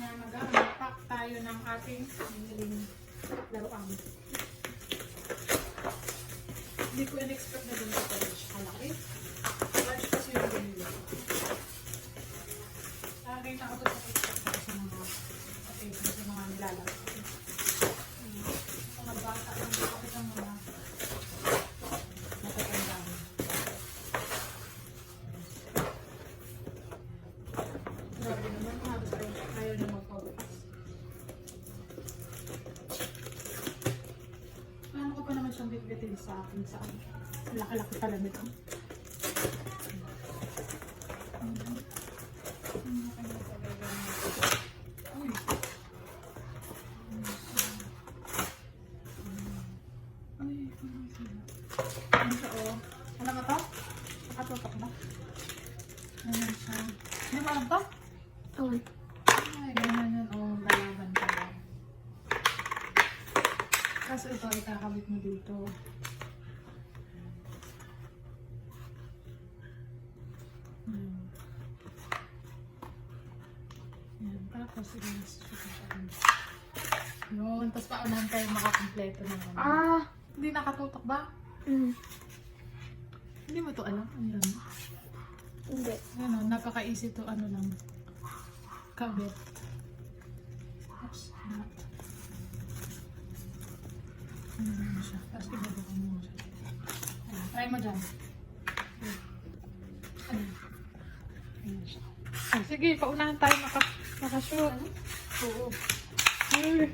na mag-pack tayo ng ating biniling laruan. Hindi ko in-expect na din ito large. Malaki. Large kasi yung binili. Nakakita ko ito sa mga nilalaro. Mga bata ang bakit ang mga matatandaan. Grabe naman, halos ayaw na mag-focus. Paano ko pa naman siyang bitbitin sa akin saan? Laki-laki pala nito. Ano siya o? Ano ka to? Nakatutok na. Ano siya? Ano ba alam to? Oo. Ay, ganyan yun o. Lalaban ka lang. Kaso ito, ikakabit mo dito. Yan, tapos yun, tapos paunahan tayo makakompleto ng ano. Ah! Hindi nakatutok ba? Hindi mo to alam? Ano yan? Hindi. Ano, napaka-easy to ano lang. Kabit. Oops, not. Ano lang siya? Tapos ibabaka mo siya. Ayan, try mo dyan. Ayan. Ayan siya. Ah, sige, paunahan tayo makashoot. Oo. Ay.